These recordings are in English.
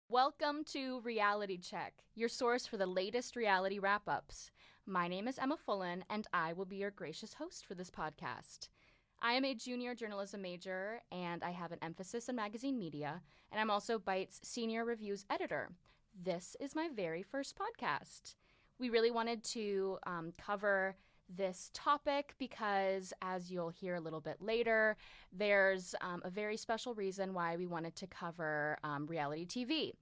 Welcome to Reality Check, your source for the latest reality wrap-ups. My name is Emma Fullen, and I will be your gracious host for this podcast. I am a junior journalism major, and I have an emphasis in magazine media, and I'm also Byte's senior reviews editor. This is my very first podcast. We really wanted to cover this topic because, as you'll hear a little bit later, there's a very special reason why we wanted to cover reality TV.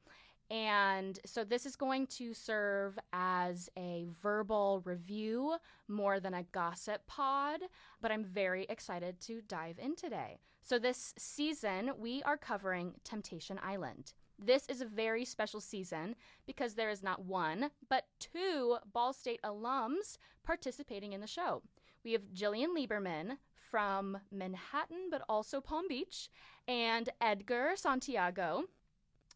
And so this is going to serve as a verbal review more than a gossip pod, but I'm very excited to dive in today. So this season, we are covering Temptation Island. This is a very special season because there is not one, but two Ball State alums participating in the show. We have Jillian Lieberman from Manhattan, but also Palm Beach, and Edgar Santiago,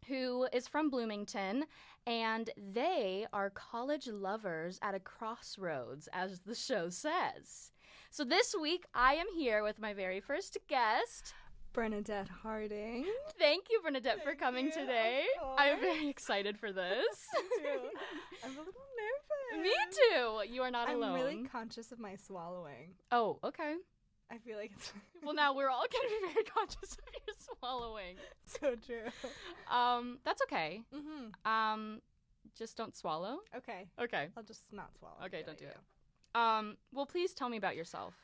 who is from Bloomington, and they are college lovers at a crossroads, as the show says. So this week, I am here with my very first guest, Bernadette Harding. Thank you, Bernadette, for coming today. I'm very excited for this. I'm a little nervous. Me too. You are not alone. I'm really conscious of my swallowing. Oh, okay. I feel like it's Well, now we're all going to be very conscious of your swallowing. so true. That's okay. Mm-hmm. Just don't swallow. Okay. Okay. I'll just not swallow. Okay, don't do it. Well, please tell me about yourself.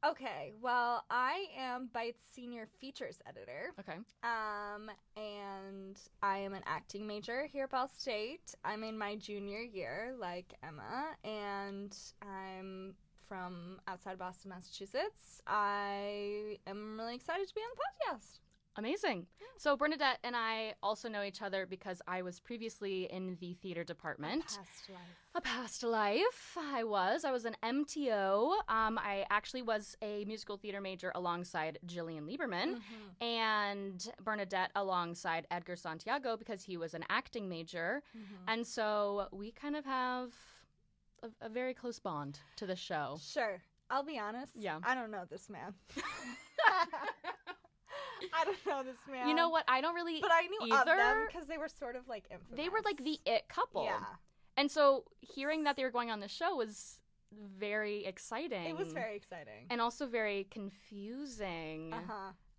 Okay. Well, I am Byte's senior features editor. Okay. And I am an acting major here at Ball State. I'm in my junior year, like Emma, and I'm from outside Boston, Massachusetts. I am really excited to be on the podcast. Amazing. So Bernadette and I also know each other because I was previously in the theater department. A past life. I was an MTO. I actually was a musical theater major alongside Jillian Lieberman, and Bernadette alongside Edgar Santiago because he was an acting major. And so we kind of have a very close bond to the show. Sure. I'll be honest. Yeah. I don't know this man. I don't know this man. You know what? I don't really But I knew either. of them because they were sort of like infamous. They were like the it couple. Yeah. And so hearing that they were going on the show was very exciting. It was very exciting. And also very confusing.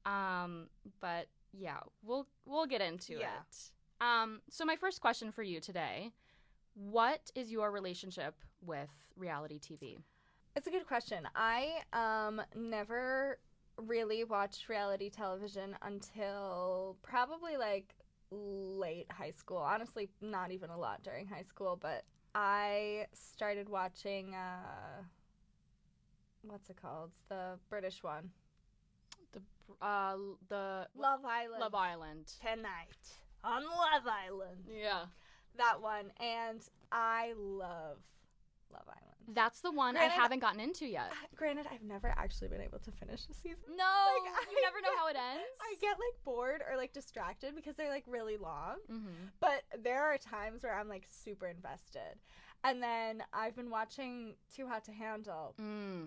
But yeah, we'll get into it. So my first question for you today, what is your relationship with reality TV? It's a good question. I never really watched reality television until probably like late high school. Honestly, not even a lot during high school, but I started watching what's it called? It's the British one. The Love Island. Love Island. Tonight on Love Island. Yeah. That one. And I love Love Island. That's the one I haven't gotten into yet. Granted, I've never actually been able to finish the season. No, you never know how it ends. I get like bored or like distracted because they're like really long. But there are times where I'm like super invested. And then I've been watching Too Hot to Handle.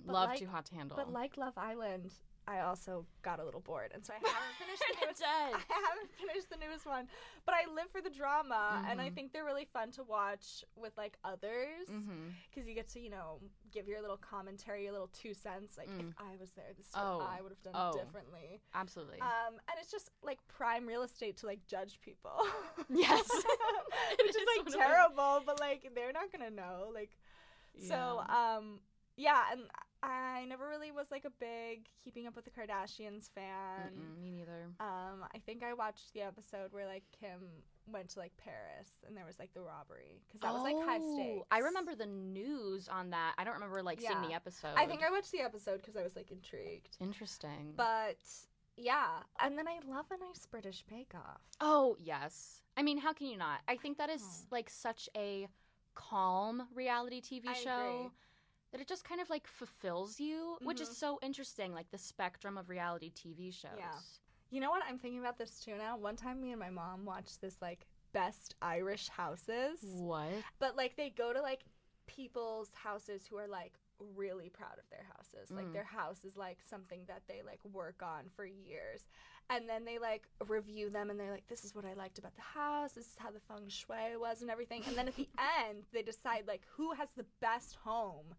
Love Too Hot to Handle. But like Love Island, I also got a little bored, and so I haven't finished the newest. Dead. I haven't finished the newest one, but I live for the drama, and I think they're really fun to watch with like others, because you get to give your little commentary, your little 2 cents. Like if I was there, this is what I would have done differently. Absolutely. And it's just like prime real estate to like judge people. Yes. Which is like terrible, but like they're not gonna know. Like, so yeah, and I never really was like a big Keeping Up with the Kardashians fan. Me neither. I think I watched the episode where like Kim went to like Paris and there was like the robbery because that was like high stakes. I remember the news on that. I don't remember like seeing the episode. I think I watched the episode because I was like intrigued. Interesting. But yeah, and then I love a nice British Bake Off. Oh show. I mean, how can you not? I think that is like such a calm reality TV show. Agree. That it just kind of like fulfills you, which is so interesting, like the spectrum of reality TV shows. Yeah. You know what? I'm thinking about this too now. One time me and my mom watched this like best Irish houses. What? But like they go to like people's houses who are like really proud of their houses. Like their house is like something that they like work on for years. And then they like review them and they're like, this is what I liked about the house, this is how the feng shui was and everything. And then at the end they decide like who has the best home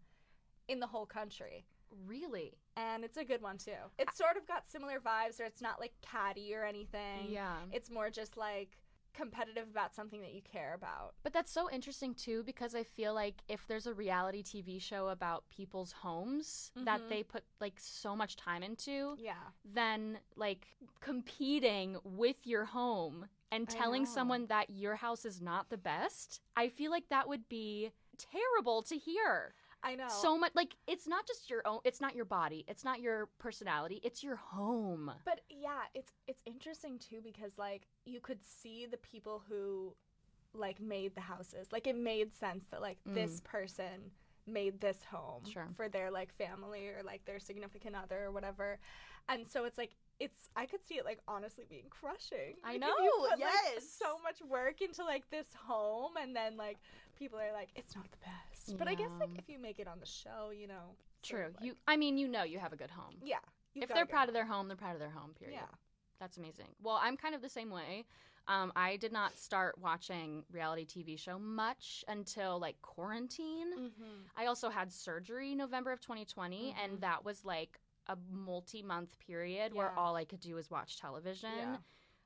in the whole country. Really? And it's a good one too. It's sort of got similar vibes, or it's not like catty or anything. Yeah. It's more just like competitive about something that you care about. But that's so interesting too, because I feel like if there's a reality TV show about people's homes that they put like so much time into, Yeah. then like competing with your home and telling know. someone that your house is not the best, I feel like that would be terrible to hear. I know. So much, like, it's not just your own, it's not your body, it's not your personality, it's your home. But yeah, it's interesting too, because like you could see the people who like made the houses. Like it made sense that like this person made this home for their like family or like their significant other or whatever. And so it's like I could see it like honestly being crushing. I Like, know, if you put, yes. like, so much work into like this home, and then like people are like, it's not the best. But I guess like Yeah. if you make it on the show, you know. sort True. of, like, You have a good home. Yeah. If they're proud of their home, they're proud of their home, period. Yeah. That's amazing. Well, I'm kind of the same way. I did not start watching reality TV show much until like quarantine. Mm-hmm. I also had surgery November of 2020, and that was like a multi-month period where Yeah. all I could do was watch television. Yeah.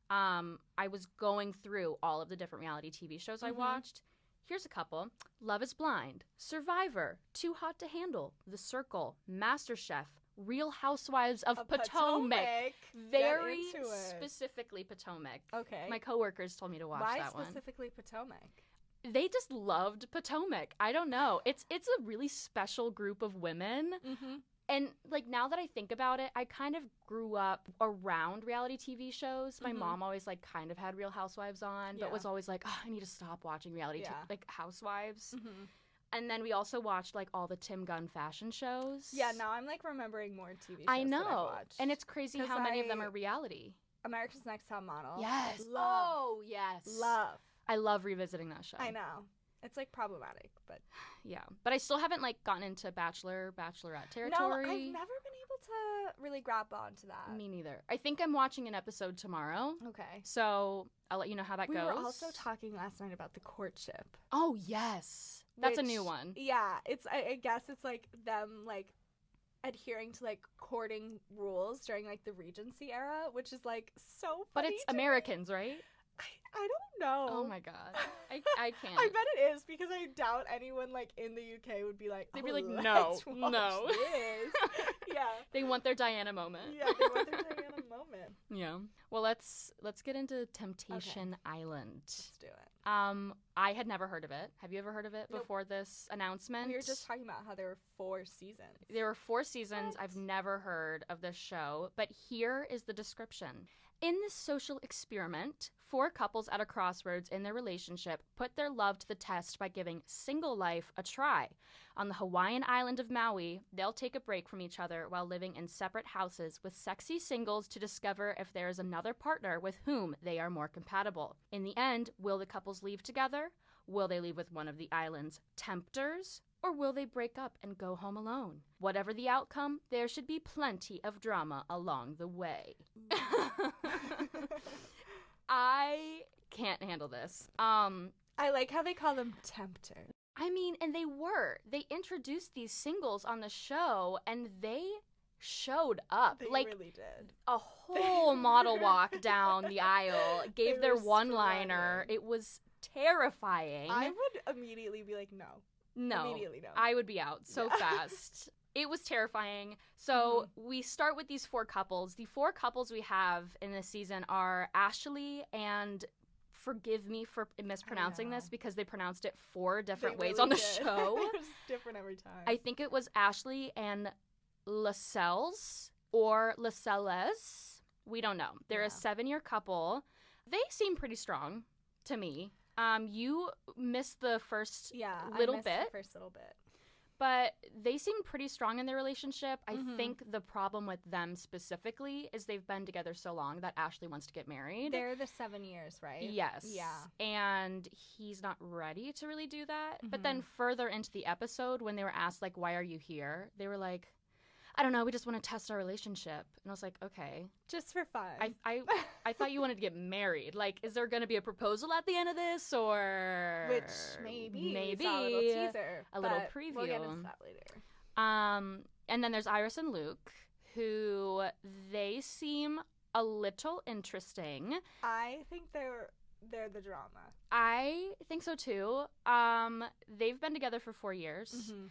I was going through all of the different reality TV shows I watched. Here's a couple. Love is Blind, Survivor, Too Hot to Handle, The Circle, MasterChef, Real Housewives of Potomac. Very Get into it. specifically Potomac. Okay. My coworkers told me to watch Why that one. specifically Potomac? They just loved Potomac. I don't know. It's a really special group of women. Mm-hmm. And like now that I think about it, I kind of grew up around reality TV shows. My mom always like kind of had Real Housewives on, but Yeah. was always like, oh, I need to stop watching reality Yeah. like Housewives. Mm-hmm. And then we also watched like all the Tim Gunn fashion shows. Yeah, now I'm like remembering more TV shows I that I've know. watched. And it's crazy 'Cause how many of them I- are reality. America's Next Top Model. Yes. Love. Oh, yes. Love. I love revisiting that show. I know. It's like problematic, but Yeah. But I still haven't like gotten into Bachelorette territory. no, I've never been able to really grab onto that. Me neither. I think I'm watching an episode tomorrow. Okay. So I'll let you know how that We goes. were also talking last night about the courtship. Oh, yes. That's a new which- one. Yeah, it's I guess it's like them like adhering to like courting rules during like the Regency era, which is like so But funny it's to me. Americans, right? I don't know. Oh my god. I can't. I bet it is, because I doubt anyone like in the UK would be like, They'd oh, be like, let's no, watch no. this. Yeah. They want their Diana moment. Yeah, they want their Diana moment. Yeah. Well, let's get into Temptation Island. Let's do it. I had never heard of it. Have you ever heard of it Nope. before this announcement? We were just talking about how there were 4 seasons. There were 4 seasons. What? I've never heard of this show, but here is the description. In this social experiment, 4 couples at a crossroads in their relationship put their love to the test by giving single life a try. On the Hawaiian island of Maui, they'll take a break from each other while living in separate houses with sexy singles to discover if there is another partner with whom they are more compatible. In the end, will the couples leave together? Will they leave with one of the island's tempters? Or will they break up and go home alone? Whatever the outcome, there should be plenty of drama along the way. I can't handle this. I like how they call them tempters. I mean, and they introduced these singles on the show and they showed up. They like really did. a whole model walk down the aisle, gave They their were one-liner. strutting. It was terrifying. I would immediately be like, no. No. Immediately no. I would be out so Yeah. fast. It was terrifying. So we start with these 4 couples. The 4 couples we have in this season are Ashley and, forgive me for mispronouncing know. this because they pronounced it 4 They different ways really on the did. show. It was different every time. I think it was Ashley and Lascelles or Lascelles. We don't know. They're Yeah. a 7-year couple. They seem pretty strong to me. You missed the first yeah, little I missed bit. The first little bit. But they seem pretty strong in their relationship. I Mhm. think the problem with them specifically is they've been together so long that Ashley wants to get married. They're the 7 years, right? Yes. Yeah. And he's not ready to really do that. But Mhm. then further into the episode, when they were asked, like, why are you here? They were like, I don't know, we just want to test our relationship. And I was like, okay. Just for fun. I thought you wanted to get married. Like, is there going to be a proposal at the end of this, or which maybe we saw a little teaser, a little preview. We'll get into that later. And then there's Iris and Luke, who they seem a little interesting. I think they're the drama. I think so too. They've been together for 4 years. Mm-hmm.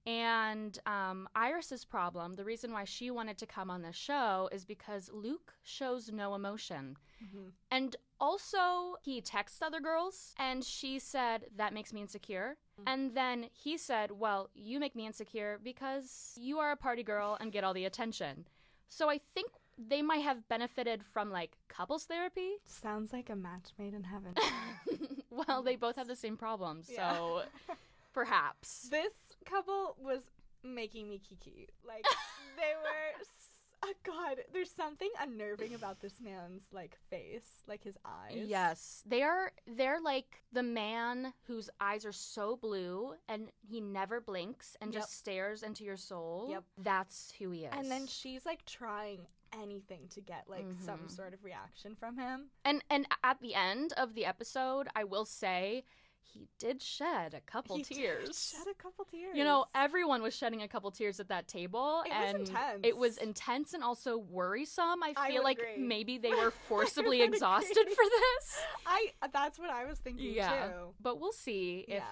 And Iris's problem, the reason why she wanted to come on this show, is because Luke shows no emotion. Mm-hmm. And also, he texts other girls, and she said, that makes me insecure. Mm-hmm. And then he said, well, you make me insecure because you are a party girl and get all the attention. So I think they might have benefited from, like, couples therapy. Sounds like a match made in heaven. Well, they both have the same problems, so perhaps. This couple was making me kiki. Like, they were... Oh, God, there's something unnerving about this man's, like, face, like his eyes. Yes. They're like the man whose eyes are so blue and he never blinks and just stares into your soul. Yep. That's who he is. And then she's, like, trying anything to get, like, some sort of reaction from him. And at the end of the episode, I will say, he did shed a couple tears. He shed a couple tears. You know, everyone was shedding a couple tears at that table. It was intense. It was intense and also worrisome. I feel like agree. maybe they were forcibly exhausted for this. That's what I was thinking, too. But we'll see if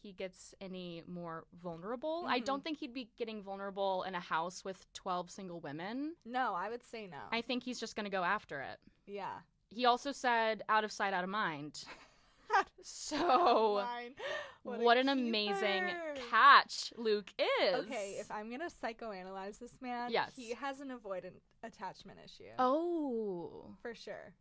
he gets any more vulnerable. Mm-hmm. I don't think he'd be getting vulnerable in a house with 12 single women. No, I would say no. I think he's just going to go after it. Yeah. He also said, out of sight, out of mind. So, what an amazing catch Luke is. Okay, if I'm going to psychoanalyze this man, he has an avoidant attachment issue. Oh. For sure.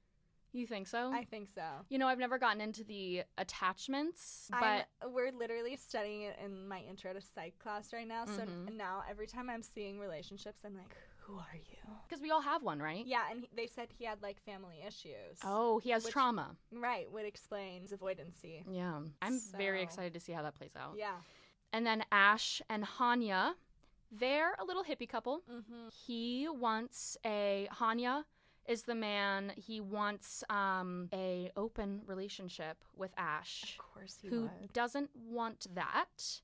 You think so? I think so. You know, I've never gotten into the attachments, but... We're literally studying it in my intro to psych class right now, so now every time I'm seeing relationships, I'm like, who are you? Because we all have one, right? Yeah, and they said he had, like, family issues. Oh, he has trauma. Right, would explain his avoidancy. Yeah. I'm very excited to see how that plays out. Yeah. And then Ash and Hanya, they're a little hippie couple. Mm-hmm. He wants Hanya is the man, he wants a open relationship with Ash. Of course he who would. Doesn't want that.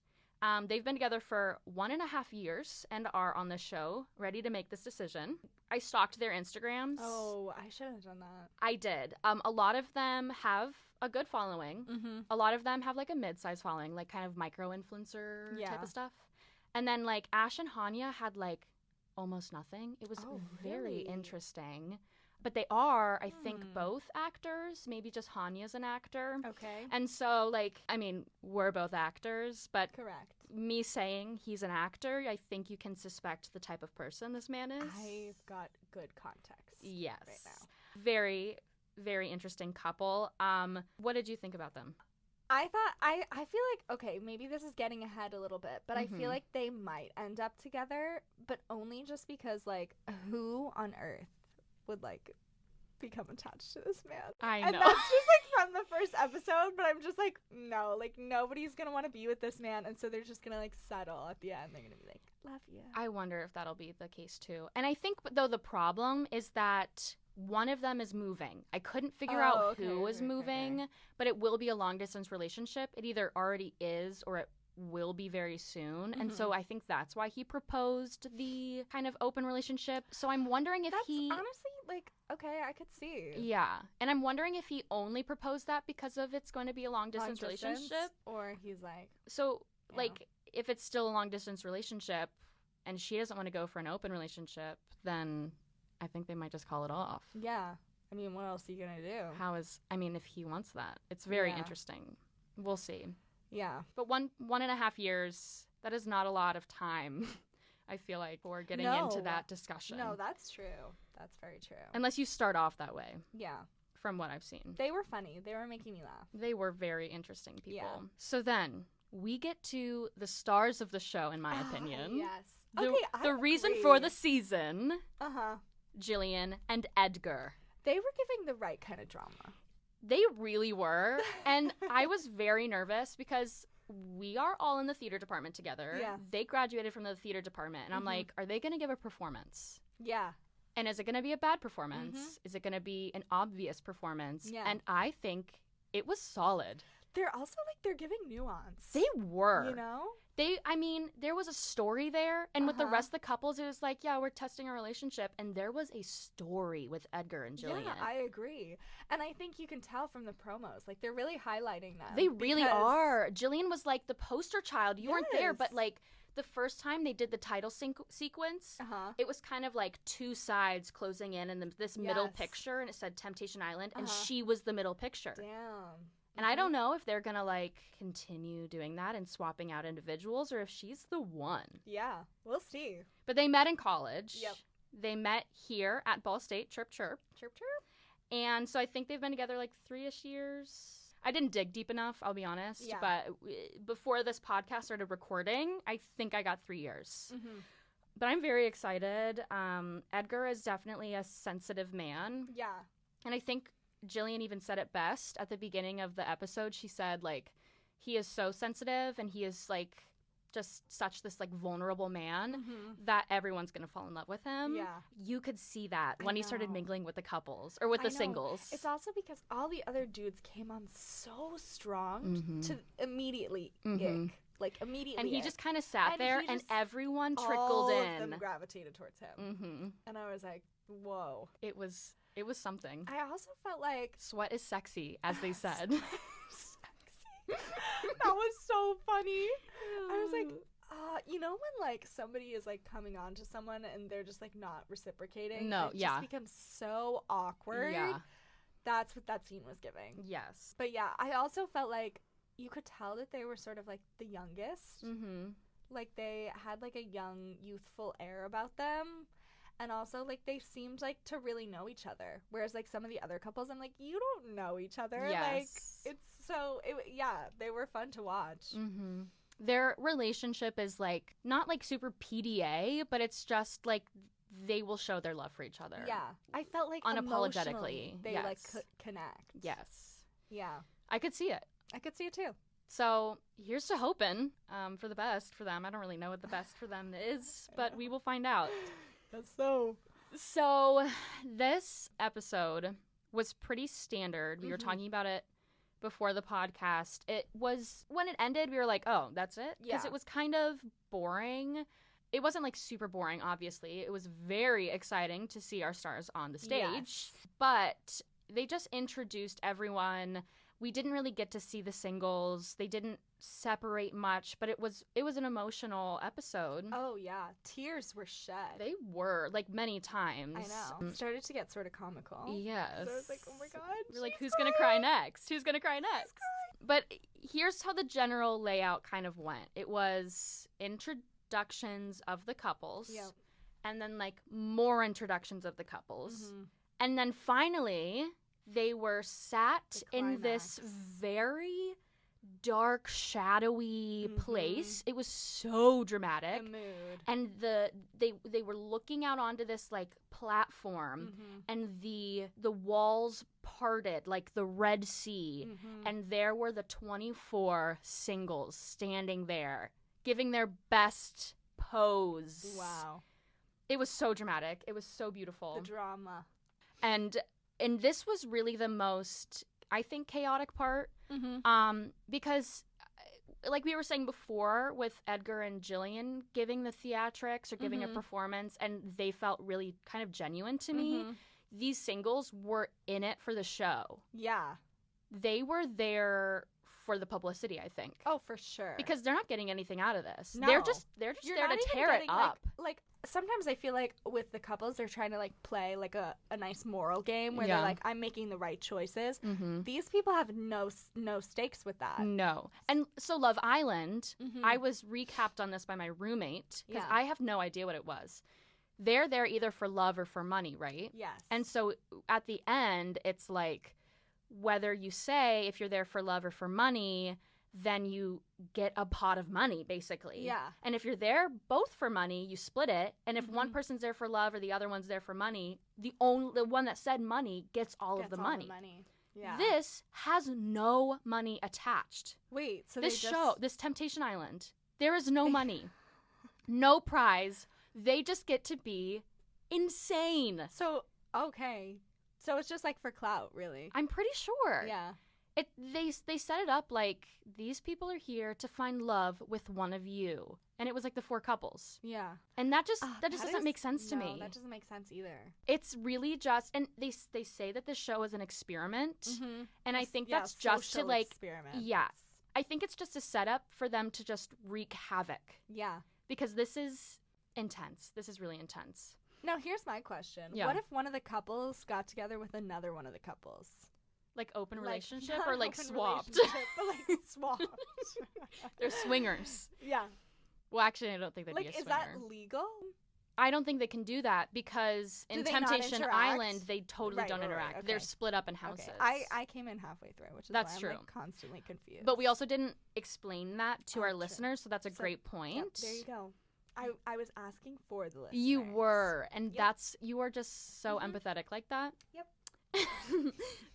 They've been together for 1.5 years and are on the show, ready to make this decision. I stalked their Instagrams. Oh, I should have done that. I did. A lot of them have a good following. Mm-hmm. A lot of them have, like, a mid-size following, like, kind of micro-influencer type of stuff. And then, like, Ash and Hanya had, like, almost nothing. It was very interesting. But they are, I think, both actors. Maybe just Hanya's an actor. Okay. And so, like, I mean, we're both actors, but correct. Me saying he's an actor, I think you can suspect the type of person this man is. I've got good context. Yes. Right now. Very, very interesting couple. What did you think about them? I thought, I feel like, okay, maybe this is getting ahead a little bit, but I feel like they might end up together, but only just because, like, who on earth would, like, become attached to this man? I know. And that's just, like, from the first episode, but I'm just like, no, like, nobody's gonna want to be with this man, and so they're just gonna, like, settle at the end. They're gonna be like, love you. I wonder if that'll be the case, too. And I think, though, the problem is that one of them is moving. I couldn't figure out who was moving, but it will be a long-distance relationship. It either already is or it will be very soon. And so I think that's why he proposed the kind of open relationship. So I'm wondering if that's honestly, like, okay, I could see. Yeah. And I'm wondering if he only proposed that because of it's going to be a long-distance relationship. Or he's like... So, like, if it's still a long-distance relationship and she doesn't want to go for an open relationship, then... I think they might just call it off. Yeah. I mean, what else are you going to do? If he wants that. It's very interesting. We'll see. Yeah. But 1.5 years, that is not a lot of time, I feel like, for getting into that discussion. No, that's true. That's very true. Unless you start off that way. Yeah. From what I've seen. They were funny. They were making me laugh. They were very interesting people. Yeah. So then, we get to the stars of the show, in my opinion. Yes. The reason for the season. Uh-huh. Jillian and Edgar. They were giving the right kind of drama. They really were. And I was very nervous because we are all in the theater department together. Yeah. They graduated from the theater department. And I'm like, are they going to give a performance? Yeah. And is it going to be a bad performance? Is it going to be an obvious performance? Yeah. And I think it was solid. They're also like, they're giving nuance. They were. You know? There was a story there. And with the rest of the couples, it was like, yeah, we're testing our relationship. And there was a story with Edgar and Jillian. Yeah, I agree. And I think you can tell from the promos. Like, they're really highlighting them. They really are. Jillian was like the poster child. You weren't there, but like the first time they did the title sequence, it was kind of like two sides closing in and this middle picture. And it said Temptation Island. And she was the middle picture. Damn. And I don't know if they're going to, like, continue doing that and swapping out individuals or if she's the one. Yeah, we'll see. But they met in college. Yep. They met here at Ball State, Chirp Chirp. Chirp Chirp. And so I think they've been together, like, 3-ish years. I didn't dig deep enough, I'll be honest. Yeah. But before this podcast started recording, I think I got 3 years. But I'm very excited. Edgar is definitely a sensitive man. Yeah. And I think Jillian even said it best at the beginning of the episode. She said, like, he is so sensitive and he is, like, just such this, like, vulnerable man that everyone's going to fall in love with him. Yeah. You could see that when he started mingling with the couples or with the singles. It's also because all the other dudes came on so strong to immediately ick. Like, immediately. And he just kind of sat And there he and just- everyone trickled all in. of them gravitated towards him. And I was like, whoa. It was something. I also felt like Sweat is sexy, as they said. Sexy. That was so funny. I was like, you know when like somebody is like coming on to someone and they're just like not reciprocating? No, it yeah. just becomes so awkward. Yeah. That's what that scene was giving. Yes. But yeah, I also felt like you could tell that they were sort of like the youngest. Like they had like a young, youthful air about them. And also, like, they seemed, like, to really know each other. Whereas, like, some of the other couples, I'm like, you don't know each other. Yes. Like, it's so, they were fun to watch. Their relationship is, like, not, like, super PDA, but it's just, like, they will show their love for each other. Yeah. I felt like unapologetically. emotionally they, Yes. like, could connect. Yes. Yeah. I could see it. I could see it, too. So here's to hoping for the best for them. I don't really know what the best for them is, but we will find out. That's so. So this episode was pretty standard. We were talking about it before the podcast. It was, when it ended, we were like, oh, that's it? Because it was kind of boring. It wasn't like super boring, obviously. It was very exciting to see our stars on the stage. But they just introduced everyone. We didn't really get to see the singles. They didn't separate much, but it was an emotional episode. Oh, yeah. Tears were shed. They were, like, many times. I know. It started to get sort of comical. Yes. So I was like, oh my God. We're like, who's going to cry next? Who's going to cry next? But here's how the general layout kind of went. It was introductions of the couples. Yep. And then, like, more introductions of the couples. And then finally, they were sat in this very dark, shadowy place. It was so dramatic. The mood. And they were looking out onto this like platform, and the walls parted like the Red Sea, and there were the 24 singles standing there, giving their best pose. Wow. It was so dramatic. It was so beautiful. The drama. And this was really the most, I think, chaotic part. Because, like we were saying before, with Edgar and Jillian giving the theatrics or giving a performance, and they felt really kind of genuine to me, these singles were in it for the show. Yeah. They were there for the publicity, I think. Oh, for sure. Because they're not getting anything out of this. No. They're just You're there not to even tear it getting, up. Like sometimes I feel like with the couples, they're trying to like play like a nice moral game where Yeah. they're like, I'm making the right choices. These people have no stakes with that. No. And so Love Island, I was recapped on this by my roommate because Yeah. I have no idea what it was. They're there either for love or for money, right? Yes. And so at the end, it's like whether you say if you're there for love or for money, then you get a pot of money, basically. Yeah. And if you're there both for money, you split it. And if one person's there for love or the other one's there for money, the one that said money gets all of Gets the all money. Yeah. This has no money attached. Wait, so This they show, this Temptation Island, there is no money, no prize. They just get to be insane. So, okay. So it's just like for clout, really. I'm pretty sure. Yeah. They set it up like these people are here to find love with one of you, and it was like the 4 couples, Yeah. and that just doesn't make sense to me. No, that doesn't make sense either. It's really just, and they say that this show is an experiment, Mm-hmm. and I think that's just to like, experiment. yeah, I think it's just a setup for them to just wreak havoc, Yeah. because this is intense. This is really intense. Now, here's my question. Yeah. What if one of the couples got together with another one of the couples? Like open relationship not or like open swapped? relationship, but like swapped. They're swingers. Yeah. Well, actually, I don't think they'd be a Like, swinger. is that legal? I don't think they can do that because in Do they not Temptation interact? Island, they totally Right, don't right, right, interact. okay. They're split up in houses. Okay. I came in halfway through, which is That's why true. I'm like constantly confused. But we also didn't explain that to Oh, our true. listeners, so that's a So, great point. Yep, there you go. I was asking for the listeners. You were, and Yep. you are just so Mhm. empathetic like that. Yep.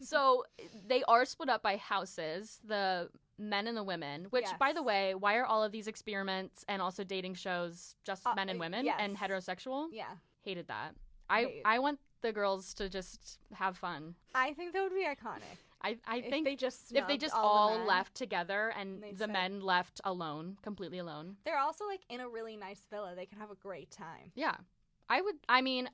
So they are split up by houses, the men and the women, which, by the Yes. way, why are all of these experiments and also dating shows just men and women and yes. heterosexual? Yeah. Hated that. Hate. I want the girls to just have fun. I think that would be iconic. I If think they just if they snubbed just all all the men. left together and They the said- men left alone, completely alone. They're also like in a really nice villa. They can have a great time. Yeah.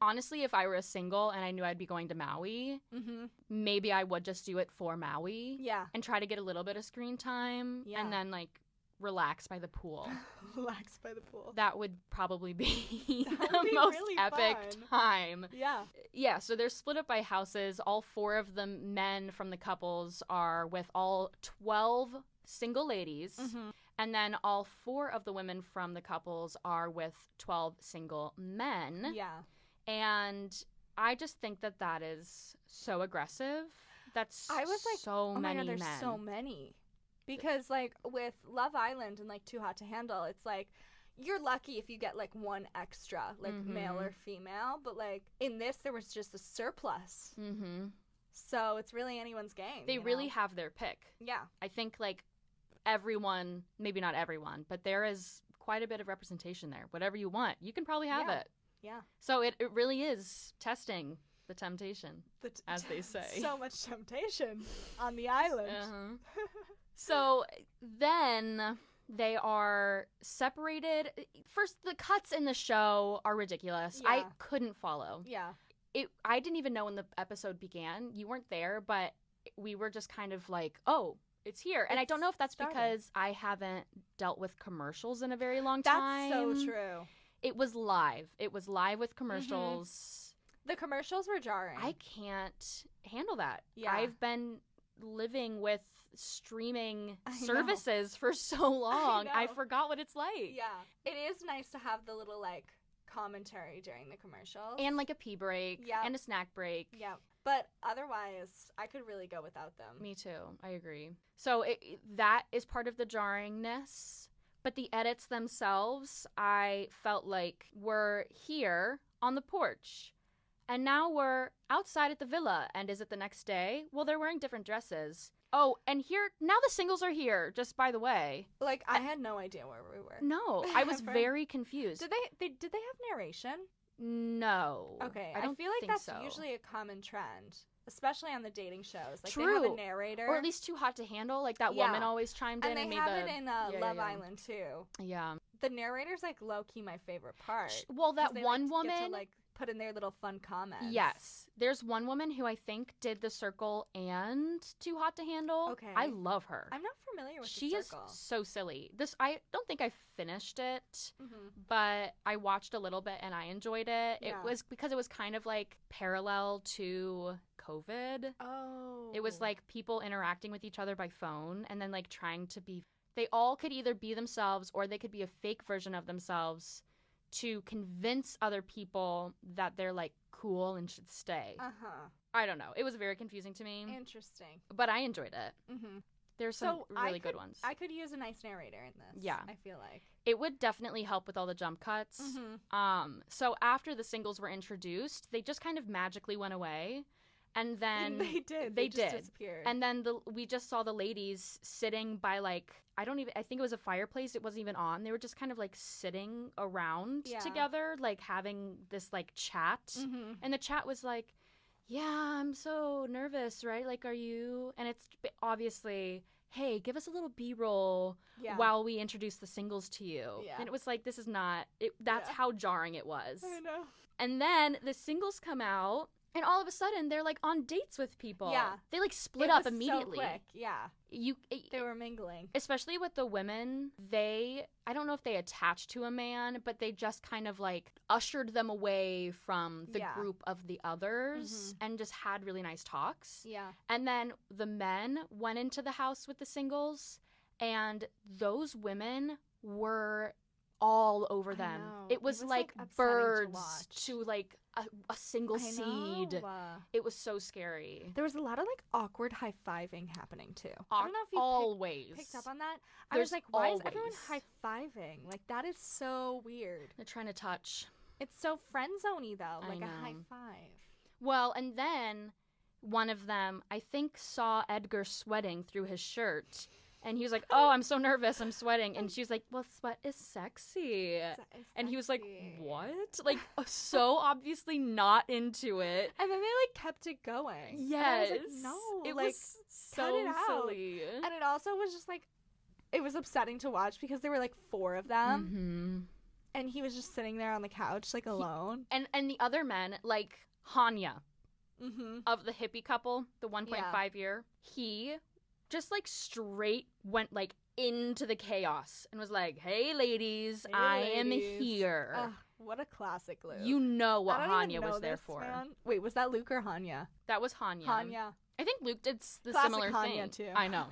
Honestly, if I were a single and I knew I'd be going to Maui, Mm-hmm. maybe I would just do it for Maui Yeah. and try to get a little bit of screen time Yeah. and then like relax by the pool. Relax by the pool. That would probably be That the would be most really epic fun. time. Yeah. Yeah, so they're split up by houses. All 4 of the men from the couples are with all 12 single ladies. Mm-hmm. And then all 4 of the women from the couples are with 12 single men. Yeah. And I just think that is so aggressive. That's I was like, so oh my many god, there's men. so many. Because like with Love Island and like Too Hot to Handle, it's like you're lucky if you get like one extra, like male Mhm. or female. But like in this, there was just a surplus. Mm-hmm. So it's really anyone's game. They you really know? have their pick. Yeah. I think like everyone, maybe not everyone, but there is quite a bit of representation there. Whatever you want, you can probably have Yeah. it. Yeah. So it really is testing the temptation, as they say. So much temptation on the island. Uh-huh. So then they are separated. First, the cuts in the show are ridiculous. I Yeah. couldn't follow. Yeah. I didn't even know when the episode began. You weren't there, but we were just kind of like, oh, it's here. And I don't know if that's started. because I haven't dealt with commercials in a very long That's time. so true. It was live. It was live with commercials. The commercials were jarring. I can't handle that. Yeah. I've been living with streaming I know. services for so long. I know. forgot what it's like. Yeah. It is nice to have the little like commentary during the commercials. And like a pee break Yeah. and a snack break. yeah. But otherwise, I could really go without them. Me too. I agree. So that is part of the jarringness. But the edits themselves, I felt like were here on the porch. And now we're outside at the villa. And is it the next day? Well, they're wearing different dresses. Oh, and here, now the singles are here, just by the way. Like I had no idea where we were. No, I was For- very confused. Did they have narration? No. Okay. I don't feel like think that's so. usually a common trend, especially on the dating shows. Like they True. have a narrator. Or at least Too Hot to Handle. Like that Yeah. woman always chimed and in they and made have the... it in Yeah, Love yeah. Island too. Yeah. The narrator's like low key my favorite part. Well, 'cause that they, one like, get woman... to, like put in their little fun comments. Yes. There's one woman who I think did The Circle and Too Hot to Handle. Okay. I love her. I'm not familiar with She the is circle. so silly. I don't think I finished it, Mm-hmm. but I watched a little bit and I enjoyed it. It Yeah. was because it was kind of like parallel to COVID. Oh. It was like people interacting with each other by phone and then like trying to be. They all could either be themselves or they could be a fake version of themselves to convince other people that they're like cool and should stay. I don't know. It was very confusing to me, Interesting. but I enjoyed it. Mm-hmm. There's some So really good ones. I could use a nice narrator in this. Yeah. I feel like. It would definitely help with all the jump cuts. Mm-hmm. So after the singles were introduced, they just kind of magically went away. And then they did. They just did. disappeared. And then we just saw the ladies sitting by like I think it was a fireplace. It wasn't even on. They were just kind of like sitting around together, like having this like chat. Mm-hmm. And the chat was like, yeah, I'm so nervous, right? Like, are you? And it's obviously, hey, give us a little B-roll while we introduce the singles to you. Yeah. And it was like, this is not, that's how jarring it was. I know. And then the singles come out, and all of a sudden, they're like on dates with people. Yeah. They like split up immediately. So quick. Yeah. They were mingling. Especially with the women, I don't know if they attached to a man, but they just kind of like ushered them away from the group of the others and just had really nice talks. Yeah. And then the men went into the house with the singles, and those women were all over them. It was like birds to like a single seed. It was so scary. There was a lot of like awkward high-fiving happening too. I don't know if you always picked up on that. I was like, why is everyone high-fiving? Like, that is so weird. They're trying to touch. It's so friend-zoney though, like a high five. Well, and then one of them, I think, saw Edgar sweating through his shirt. And he was like, oh, I'm so nervous, I'm sweating. And she was like, well, sweat is sexy. And he was like, what? Like, so obviously not into it. And then they, like, kept it going. Yes. And I was like, no. It like, was so silly. And it also was just, like, it was upsetting to watch because there were, like, 4 of them. Mm-hmm. And he was just sitting there on the couch, like, alone. And the other men, like Hanya of the hippie couple, the 1.5 year, he just like straight went like into the chaos and was like, hey ladies, I am here. What a classic Luke. You know what Hanya was there for. Man. Wait, was that Luke or Hanya? That was Hanya. Hanya. I think Luke did the classic similar Hanya thing. Too. I know.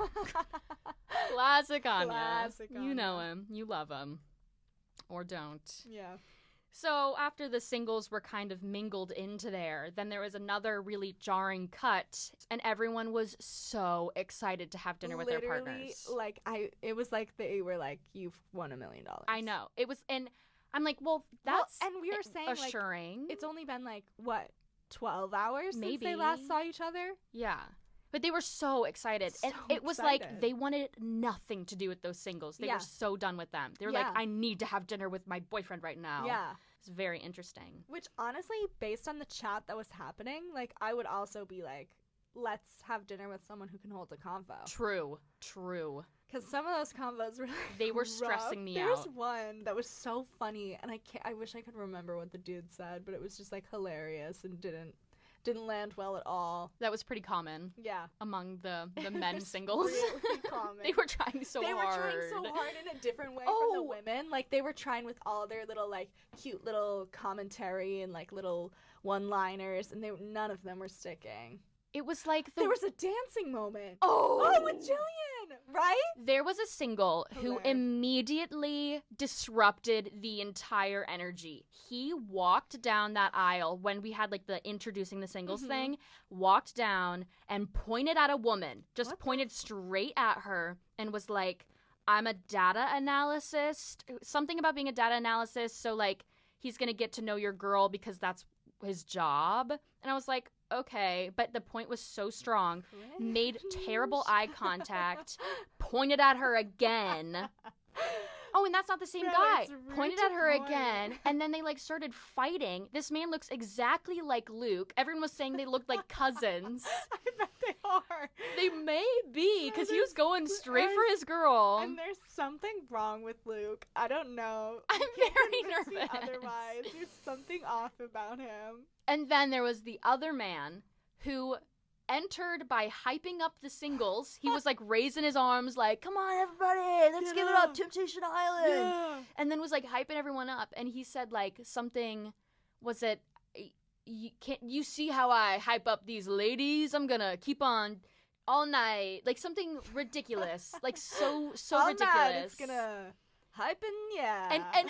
Classic Hanya. Classic Hanya. You know him. You love him. Or don't. Yeah. So after the singles were kind of mingled into there, then there was another really jarring cut, and everyone was so excited to have dinner with their partners. Like it was like they were like, "You've won $1 million." I know it was, and I'm like, well, that's and we were saying assuring. Like, it's only been like what 12 hours maybe since they last saw each other. Yeah. But they were so excited. And it was like they wanted nothing to do with those singles. They were so done with them. They were like, I need to have dinner with my boyfriend right now. Yeah. It's very interesting. Which honestly, based on the chat that was happening, like I would also be like, let's have dinner with someone who can hold a convo. True. Because some of those convos were they were stressing me out. There was one that was so funny, and I wish I could remember what the dude said, but it was just like hilarious and didn't land well at all. That was pretty common. Yeah. Among the men singles. Really common. They were trying so hard. They were trying so hard in a different way from the women. Like, they were trying with all their little, like, cute little commentary and, like, little one-liners, and none of them were sticking. It was like there was a dancing moment. Oh, with Jillian, right? There was a single who immediately disrupted the entire energy. He walked down that aisle when we had like the introducing the singles thing, walked down and pointed at a woman, just pointed straight at her and was like, I'm a data analyst, something about being a data analyst. So like, he's going to get to know your girl because that's his job. And I was like, okay, but the point was so strong, made terrible eye contact, pointed at her again. Oh, and that's not the same guy. Pointed at her again, and then they like started fighting. This man looks exactly like Luke. Everyone was saying they looked like cousins. I bet they are. They may be, because he was going straight for his girl. And there's something wrong with Luke. I don't know. I'm very nervous. Otherwise, there's something off about him. And then there was the other man who entered by hyping up the singles. He was like raising his arms like, come on everybody, let's give it up, Temptation Island. Yeah. And then was like hyping everyone up. And he said like something, was it, you see how I hype up these ladies? I'm gonna keep on all night. Like something ridiculous. Like so all ridiculous. Night it's gonna hype and And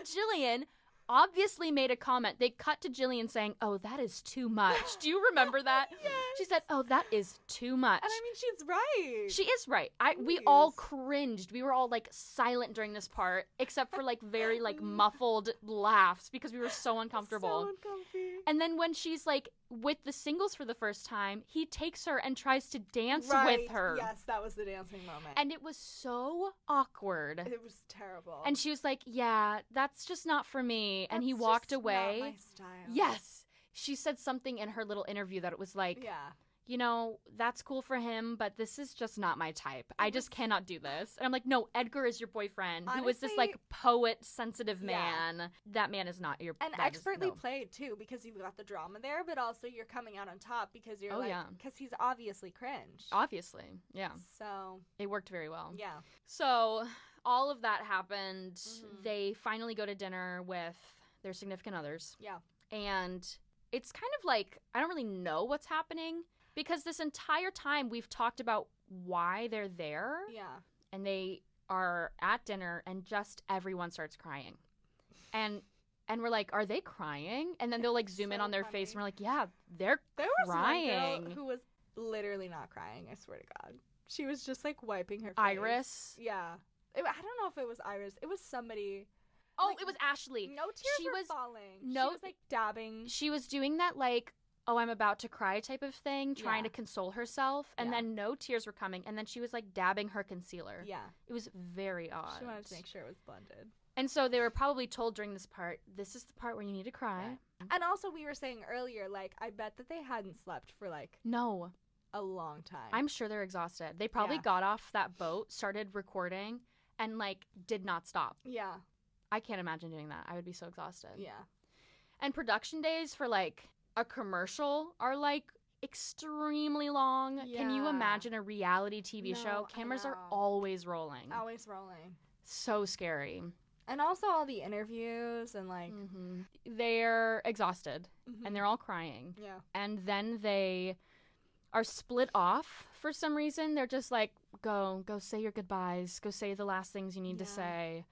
Jillian obviously made a comment. They cut to Jillian saying, oh, that is too much. Do you remember that? Yes. She said, oh, that is too much. And I mean, she's right. She is right. We all cringed. We were all like silent during this part, except for like very like muffled laughs because we were so uncomfortable. So uncomfy. And then when she's like with the singles for the first time, he takes her and tries to dance Right. with her. Yes, that was the dancing moment. And it was so awkward. it was terrible. And she was like, yeah, that's just not for me. And he That's walked just away. Not my style. Yes. She said something in her little interview that it was like, Yeah. you know, that's cool for him, but this is just not my type. I just cannot do this. And I'm like, no, Edgar is your boyfriend, who is this Honestly, like poet, sensitive yeah. man. That man is not your. And that is- expertly no. played too, because you've got the drama there, but also you're coming out on top because you're Oh, like, yeah. because he's obviously cringe. Obviously, yeah, So it worked very well. yeah. So all of that happened. Mhm. They finally go to dinner with their significant others. Yeah. And it's kind of like, I don't really know what's happening because this entire time we've talked about why they're there. Yeah. And they are at dinner and just everyone starts crying. And we're like, are they crying? And then they'll like zoom in So on their funny. face and we're like, yeah, they're There was crying. one girl who was literally not crying. I swear to God, she was just like wiping her face. Iris. Yeah. I don't know if it was Iris. It was somebody. Oh, Like, it was Ashley. No tears She were was- falling. no- She was like dabbing. She was doing that like, oh, I'm about to cry type of thing, trying Yeah. to console herself. And Yeah. then no tears were coming. And then she was like dabbing her concealer. Yeah. It was very odd. She wanted to make sure it was blended. And so they were probably told during this part, this is the part where you need to cry. Right. And also, we were saying earlier, like, I bet that they hadn't slept for like No, a long time. I'm sure they're exhausted. They probably Yeah. got off that boat, started recording, and like did not stop. Yeah. I can't imagine doing that. I would be so exhausted. Yeah. And production days for like a commercial are like extremely long. Can you Yeah. imagine a reality TV No, show? I Cameras are know. always rolling. Always rolling. So scary. And also all the interviews and like. They're exhausted Mhm. and they're all crying. Yeah. And then they are split off for some reason. They're just like, go say your goodbyes, go say the last things you need to Yeah. say.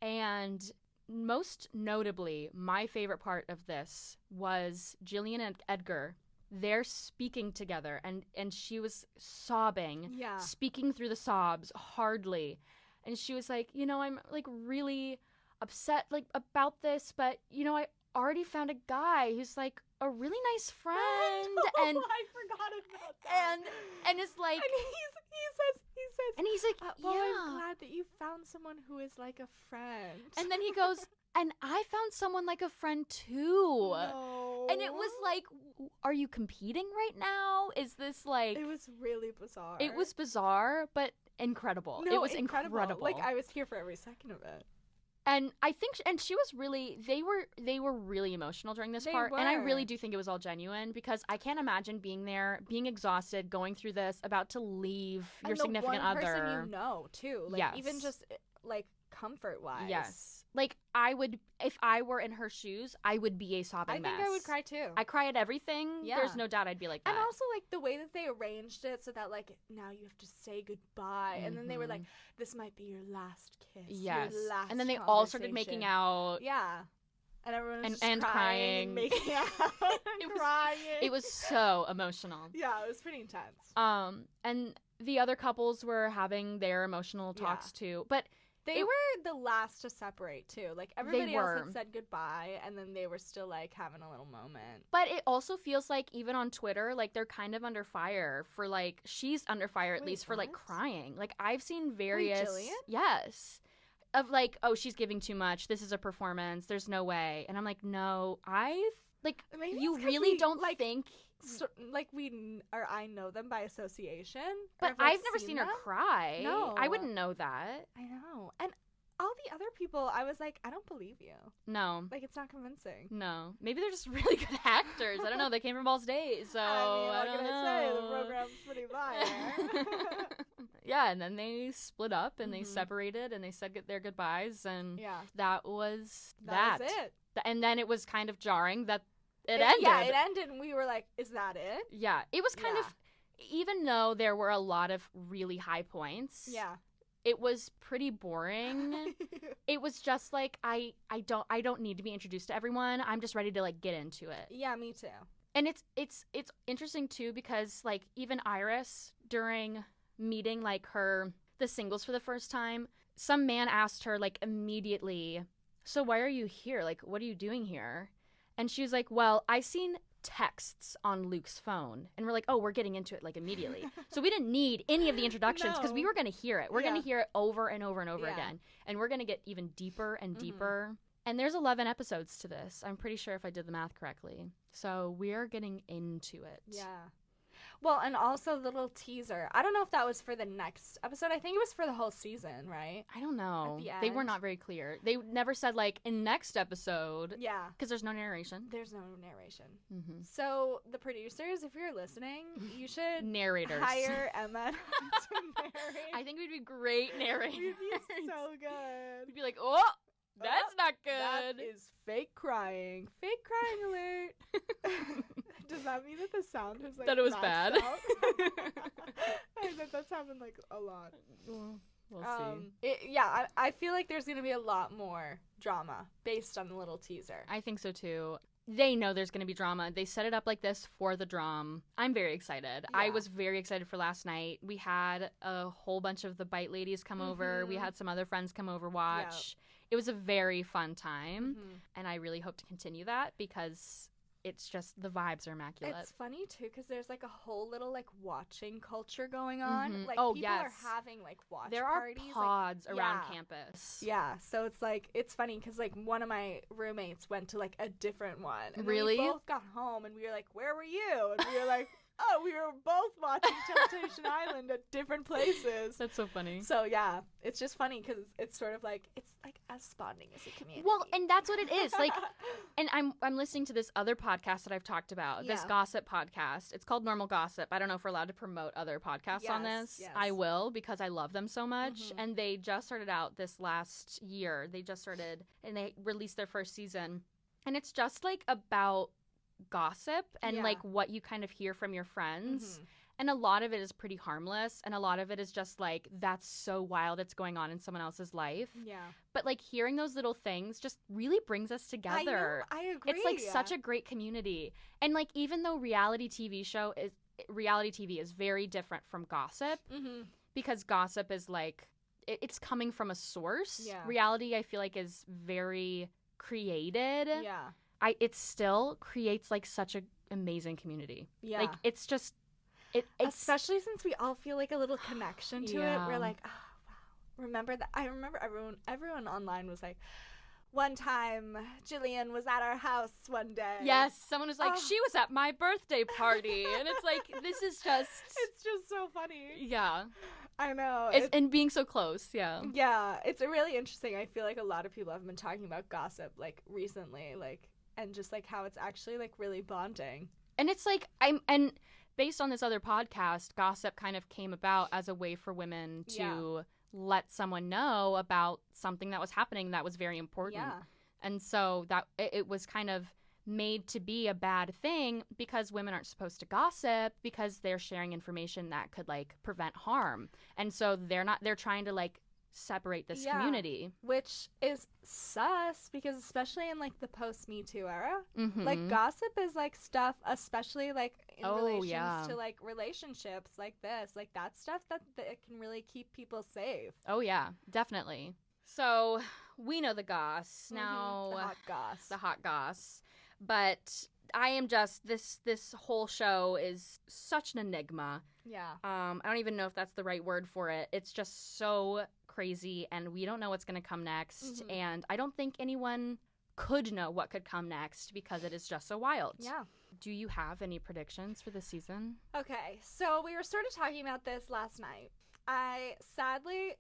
And most notably, my favorite part of this was Jillian and Edgar. They're speaking together, and she was sobbing, Yeah. speaking through the sobs hardly. And she was like, you know, I'm like really upset like about this, but you know, I already found a guy who's like a really nice friend and I forgot about that. and it's like And he says, and he's like, well, yeah. I'm glad that you found someone who is like a friend. And then he goes, and I found someone like a friend too. No. And it was like, are you competing right now? Is this like It was really bizarre. it was bizarre but incredible. No, It was incredible. Like I was here for every second of it. And I think, and she was really, they were really emotional during this They part. And I were. really do think it was all genuine because I can't imagine being there, being exhausted, going through this, about to leave your And the significant one other. person you know too. Like Yes. even just like comfort wise. Yes. Like I would, if I were in her shoes, I would be a sobbing I think mess. I would cry too. I cry at everything. Yeah. There's no doubt I'd be like that. And also like the way that they arranged it so that like now you have to say goodbye, and then they were like, "This might be your last kiss." yes. Your last And then they all started making conversation." out. Yeah. And everyone was And- just and crying and crying. making out, and It was- crying. It was so emotional. Yeah, it was pretty intense. And the other couples were having their emotional talks too. But They it- were the last to separate too. Like everybody else were. had said goodbye, and then they were still like having a little moment. But it also feels like even on Twitter, like they're kind of under fire for like she's under fire at Wait, least for like what? crying. Like I've seen various Jillian? yes. Of like, oh, she's giving too much. This is a performance. There's no way. And I'm like, no, like Maybe you it's 'cause really we, don't like, think Like or I know them by association. or but I've, like, I've never seen her them. cry. No. I wouldn't know that. I know. And all the other people, I was like, I don't believe you. No. Like it's not convincing. No. Maybe they're just really good actors. I don't know. They came from Ball State, so I mean, what don't can know. I say? The program's pretty fire. Yeah, and then they split up and they Mhm. separated and they said their goodbyes and yeah. that was That was it. And then it was kind of jarring that it ended. Yeah, it ended, and we were like, "Is that it?" Yeah, it was kind Yeah. of, even though there were a lot of really high points. Yeah. It was pretty boring. It was just like I don't need to be introduced to everyone. I'm just ready to like get into it. Yeah, me too. And it's interesting too because like even Iris during meeting like the singles for the first time, some man asked her like immediately, "So why are you here? Like what are you doing here?" And she was like, "Well, I seen texts on Luke's phone, and we're like, oh, we're getting into it like immediately. So we didn't need any of the introductions because we were going to hear it. We're going to hear it over and over and over again, and we're going to get even deeper and deeper. And there's 11 episodes to this. I'm pretty sure if I did the math correctly. So we are getting into it. Yeah. Well, and also little teaser. I don't know if that was for the next episode. I think it was for the whole season, right? I don't know. At the They were end. not very clear. They never said, like, in next episode. Yeah. Because there's no narration. There's no narration. Mm-hmm. So the producers, if you're listening, you should Narrators. hire Emma to narrate. I think we'd be great narrators. We'd be so good. We'd be like, oh, that's not That good. is fake crying. Fake crying alert. Does that mean that the sound has like That it was maxed bad. out? I bet that's happened like a lot. We'll see. I feel like there's gonna be a lot more drama based on the little teaser. I think so too. They know there's going to be drama. They set it up like this for the drama. I'm very excited. I Yeah. was very excited for last night. We had a whole bunch of the Bite ladies come over. We had some other friends come over watch. It was a very fun time, and I really hope to continue that because it's just the vibes are immaculate. It's funny too because there's like a whole little like watching culture going on. Mhm. Like Oh, people yes. are having like watch there are parties. pods around yeah. campus. Yeah, so it's like it's funny because like one of my roommates went to like a different one. And Really? Then we both got home and we were like, "Where were you?" And we were like, "Oh, we were both watching Temptation Island at different places." That's so funny. So yeah, it's just funny because it's sort of like it's like us bonding as a community. Well, and that's what it is. Like, and I'm listening to this other podcast that I've talked about, this Yeah. gossip podcast. It's called Normal Gossip. I don't know if we're allowed to promote other podcasts on Yes, this. yes. I will because I love them so much. Mhm. And they just started out this last year. They just started and they released their first season. And it's just like about gossip and Yeah. like what you kind of hear from your friends. Mhm. And a lot of it is pretty harmless. And a lot of it is just like, that's so wild. It's going on in someone else's life. Yeah, But like hearing those little things just really brings us together. I agree. It's like such a great community. And like even though reality TV is very different from gossip because gossip is like it's coming from a source. Yeah. Reality I feel like is very created. Yeah, It still creates like such an amazing community. yeah. Like it's just it's Especially since we all feel like a little connection to it. Yeah. We're like, oh, wow. Remember that? I remember everyone online was like, one time Jillian was at our house one day. yes, someone was like, Oh. she was at my birthday party. And it's like, this is just It's just so funny. yeah. I know. And being so close, yeah. Yeah, it's really interesting. I feel like a lot of people have been talking about gossip like recently, like, and just like how it's actually like really bonding. And it's like and based on this other podcast, gossip kind of came about as a way for women to let someone know about something that was happening that was very important. Yeah. And so that it was kind of made to be a bad thing because women aren't supposed to gossip because they're sharing information that could like prevent harm. And so they're trying to like separate this Yeah. community. Which is sus because especially in like the post Me Too era, Mhm. like gossip is like stuff, especially like in Oh, relations yeah. to like relationships like this, like that stuff that can really keep people safe. Oh yeah, definitely. So we know the goss now. The hot goss. The hot goss. But I am just this whole show is such an enigma. Yeah. I don't even know if that's the right word for it. It's just so crazy and we don't know what's going to come next Mhm. and I don't think anyone could know what could come next because it is just so wild. Yeah. Do you have any predictions for this season? Okay, so we were sort of talking about this last night.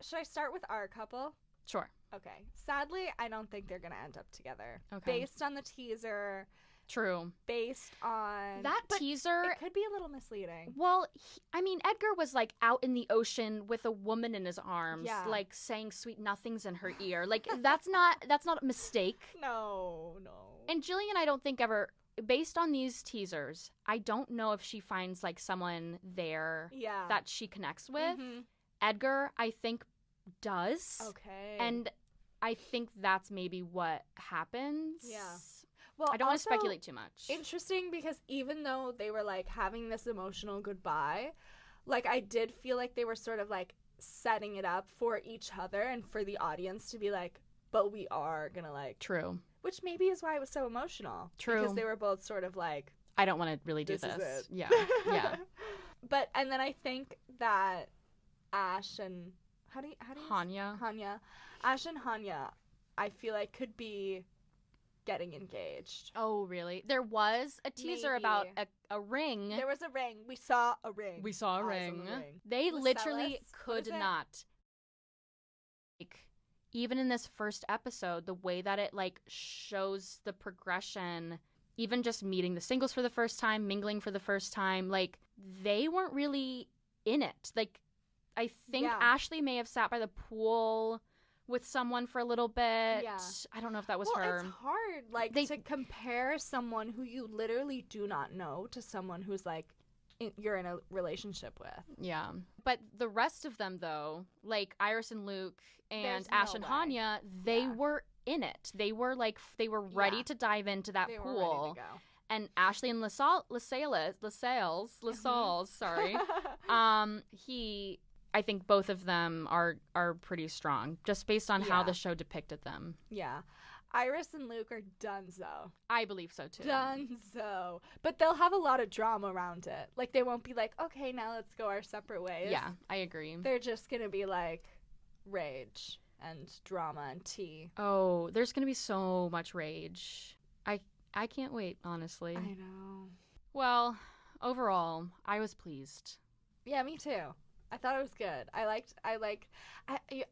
Should I start with our couple? Sure. Okay. Sadly, I don't think they're going to end up together. Okay. Based on the teaser, True. based on That but teaser it could be a little misleading. Well, I mean, Edgar was like out in the ocean with a woman in his arms, Yeah. like saying sweet nothings in her ear. Like that's not a mistake. No. And Jillian, I don't think ever, based on these teasers, I don't know if she finds like someone there Yeah. that she connects with. Mhm. Edgar, I think, does. Okay. And I think that's maybe what happens. Yeah. well, I don't want to also speculate too much. Interesting because even though they were like having this emotional goodbye, like I did feel like they were sort of like setting it up for each other and for the audience to be like, but we are gonna like, True. which maybe is why it was so emotional. True. Because they were both sort of like, I don't want to really do this. Is it. Yeah. Yeah. But, and then I think that Ash and, how do you Hanya. Ash and Hanya, I feel like could be getting engaged. Oh, really? There was a teaser Maybe. about a ring. There was a ring. We saw a ring. We saw a Eyes on ring. the ring. They Lascelles? literally What could is it? not. Like, even in this first episode, the way that it like shows the progression, even just meeting the singles for the first time, mingling for the first time, like they weren't really in it. Like, I think Yeah. Ashley may have sat by the pool with someone for a little bit. Yeah. I don't know if that was Well, her. it's hard, like, to compare someone who you literally do not know to someone who's, like, you're in a relationship with. Yeah. But the rest of them, though, like Iris and Luke and There's Ash no and way. Hanya, they Yeah. were in it. They were, like, they were ready Yeah. to dive into that They were pool. ready to go. And Ashley and LaSalles, sorry. I think both of them are pretty strong, just based on how Yeah. the show depicted them. Yeah. Iris and Luke are donezo. I believe so too. Donezo. But they'll have a lot of drama around it. Like, they won't be like, okay, now let's go our separate ways. Yeah, I agree. They're just going to be like rage and drama and tea. Oh, there's gonna be so much rage. I can't wait, honestly. I know. Well, overall, I was pleased. Yeah, me too. I thought it was good.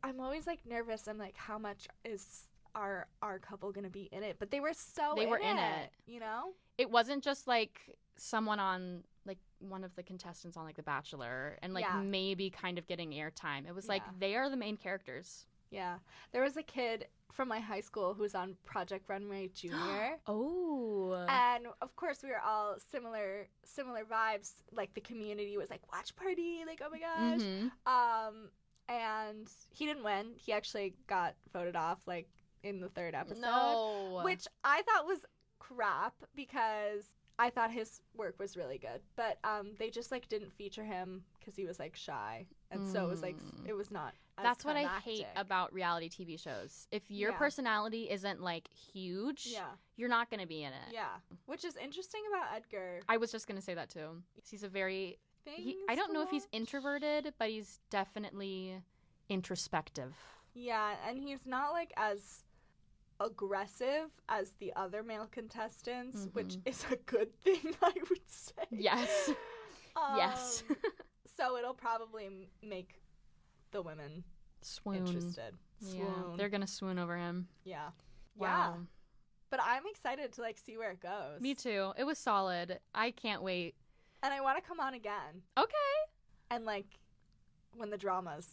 I'm always like nervous. I'm like, how much is our couple gonna be in it? But they were in it. You know? It wasn't just like someone on like one of the contestants on like The Bachelor and like Yeah. maybe kind of getting airtime. It was like Yeah. they are the main characters. Yeah. There was a kid from my high school who was on Project Runway Junior. Oh. And of course we were all similar vibes. Like, the community was like, watch party, like, oh my gosh. Mhm. And he didn't win. He actually got voted off like in the third episode. No. Which I thought was crap because I thought his work was really good. But they just like didn't feature him because he was like shy. And so it was like, it was not as That's what I hate climactic. about reality TV shows. If your Yeah. personality isn't like huge, Yeah. you're not going to be in it. Yeah. Which is interesting about Edgar. I was just going to say that too. He's a very I don't know if he's introverted, but he's definitely introspective. Yeah, and he's not like as aggressive as the other male contestants, which is a good thing, I would say. Yes. Yes. So it'll probably make the women Swoon. interested. Yeah, Swoon. they're going to swoon over him. Yeah. Wow. Yeah. But I'm excited to like see where it goes. Me too. It was solid. I can't wait. And I want to come on again. Okay. And like when the drama's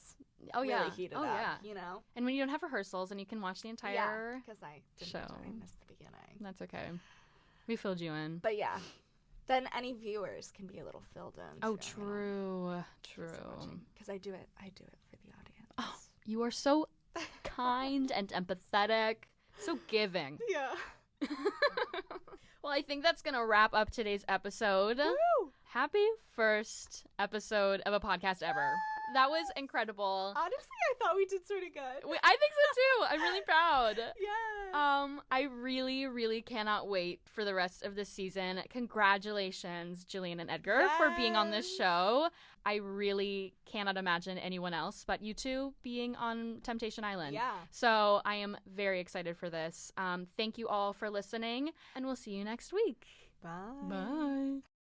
Oh, yeah. really heated Oh, up, yeah. you know? And when you don't have rehearsals and you can watch the entire because I didn't show. I missed the beginning. That's okay. We filled you in. But yeah, then any viewers can be a little filled in. Oh, too, you know? true. Because I do it for the audience. Oh, you are so kind and empathetic, so giving. Yeah. Well, I think that's going to wrap up today's episode. Woo! Happy first episode of a podcast ever. That was incredible. Honestly, I thought we did sort of good. I think so too. I'm really proud. Yeah. I really, really cannot wait for the rest of this season. Congratulations, Jillian and Edgar, for being on this Yes. show. I really cannot imagine anyone else but you two being on Temptation Island. Yeah. So I am very excited for this. Thank you all for listening, and we'll see you next week. Bye. Bye.